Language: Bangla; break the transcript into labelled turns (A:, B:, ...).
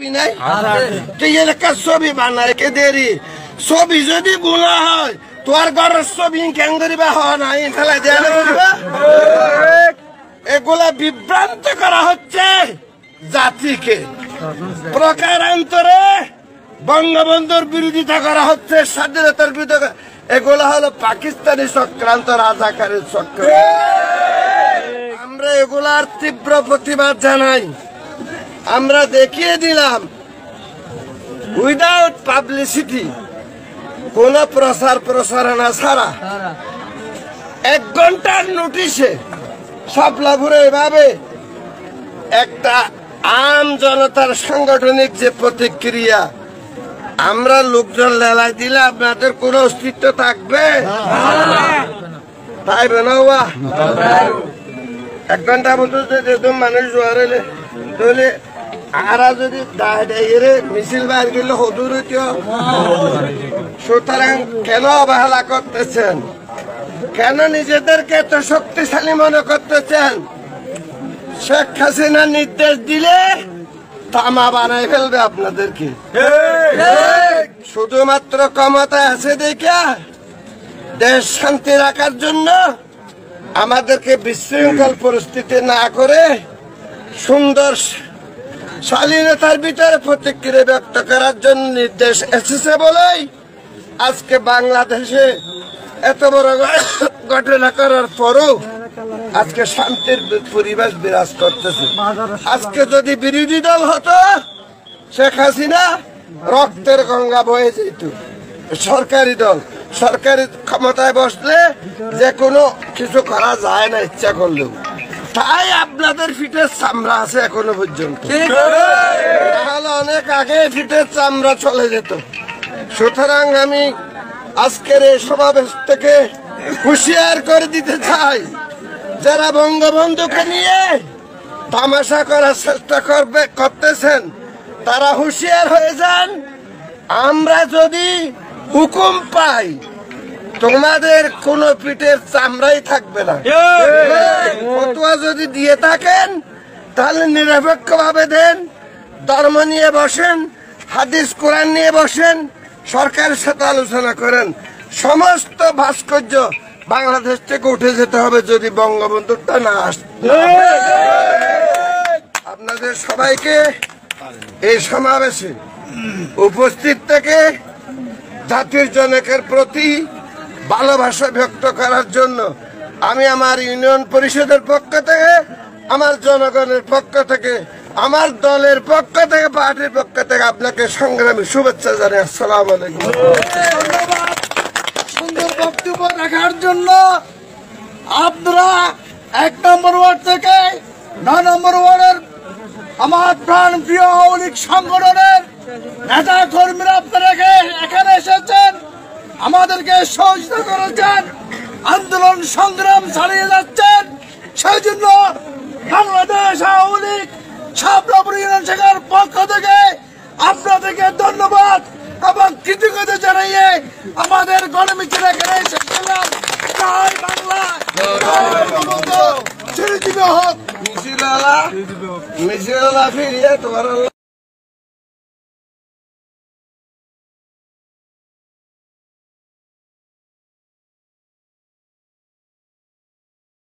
A: ছবি নাই? তুই এলাকার ছবি বানায় কে দেরি ছবি যদি গুণা হয় তোর ঘরের ছবি কেন করিবা হওয়া নাই ফেলা দেয়া করিবা। এগুলা বিভ্রান্ত করা হচ্ছে জাতিকে, প্রকারান্তরে বঙ্গবন্ধুর বিরোধিতা করা হচ্ছে, স্বাধীনতার বিরোধিতা। এগুলা হলো পাকিস্তানি চক্রান্ত, রাজাকারের চক্র। আমরা এগুলার তীব্র প্রতিবাদ জানাই। আমরা দেখিয়ে দিলাম উইদাউট পাবলিসিটি, কোন প্রচার প্রচারণা ছাড়া 1 ঘন্টার নোটিশে শাপলাপুরে এভাবে একটা আম জনতার সাংগঠনিক যে প্রতিক্রিয়া, আমরা লোকজন লেলাই দিলে আপনাদের কোন অস্তিত্ব থাকবে? তাই বেনাওয়া 1 ঘন্টা মতো যদি মানুষ জোয়ার এলে তাহলে আরা যদি মিছিল বাইর করলে হদুর হইতো। সুতরাং কেন অবহেলা করতেছেন? কেন নিজেদেরকে এত শক্তিশালী মনে করতেছেন? শেখ হাসিনা নির্দেশ দিলে তামা বানাই ফেলবে আপনাদেরকে। শুধুমাত্র ক্ষমতায় আছে দেখা দেশ শান্তি রাখার জন্য আমাদেরকে বিশৃঙ্খল পরিস্থিতি না করে সুন্দর শালীনতার ভিতরে প্রতিক্রিয়া ব্যক্ত করার জন্য নির্দেশ এসেছে বলেই আজকে বাংলাদেশে এত বড় ঘটনা করার পরও আজকে শান্তির পরিবেশ বিরাজ করতেছে। আজকে যদি বিরোধী দল হতো, শেখ হাসিনা রক্তের গঙ্গা বয়ে যেত। সরকারি দল সরকারি ক্ষমতায় বসলে যে কোনো কিছু করা যায় না ইচ্ছা করলেও। তাই আপনাদের ফিটের চামড়া আছে এখনো পর্যন্ত, তাহলে অনেক আগে ফিটের চামড়া চলে যেত। সুতরাং আমি আজকের এই সমাবেশ থেকে হুঁশিয়ার করে দিতে চাই, যারা বঙ্গবন্ধুকে নিয়ে তামাশা করার চেষ্টা করতেছেন তারা হুঁশিয়ার হয়ে যান। আমরা যদি হুকুম পাই তোমাদের কোন পিঠের চামড়াই থাকবে না। ফতোয়া যদি দিয়ে থাকেন তাহলে নিরপেক্ষ ভাবে দেন, ধর্ম নিয়ে বসেন, হাদিস কোরআন নিয়ে বসেন, সরকারের সাথে আলোচনা করেন। সমস্ত ভাস্কর্য বাংলাদেশ থেকে উঠে যেতে হবে যদি বঙ্গবন্ধুটা না আসে। আপনাদের সবাইকে এই সমাবেশে উপস্থিত থেকে জাতির জনকের প্রতি ভালোবাসা ব্যক্ত করার জন্য আমি আমার ইউনিয়ন পরিষদের পক্ষ থেকে, আমার জনগণের পক্ষ থেকে, আমার দলের পক্ষ থেকে, পার্টির পক্ষ থেকে আপনাকে সংগ্রামী শুভেচ্ছা জানাই। আসসালামু আলাইকুম।
B: ধন্যবাদ সুন্দর বক্তব্য রাখার জন্য। আপনারা 1 নম্বর ওয়ার্ড থেকে 9 নম্বর ওয়ার্ডের আমার প্রাণ প্রিয় আওয়ামী লীগ সংগঠনের নেতা কর্মীরা আপনারা এখানে এসেছেন, আমাদেরকে সহযোগিতা করেছেন, আন্দোলন সংগ্রাম চালিয়ে যাচ্ছেন। সেই জন্য বাংলাদেশ আওয়ামী লীগ শাপলাপুর ইউনিয়ন শাখার পক্ষ থেকে আপনাদেরকে ধন্যবাদ এবং কৃতজ্ঞতা জানিয়ে আমাদের গণমিছিল এখানে শেষ করলাম। জয় বাংলা, জয় বঙ্গবন্ধু, চিরজীবী হোক মিছিল ফিরিয়ে তোমার।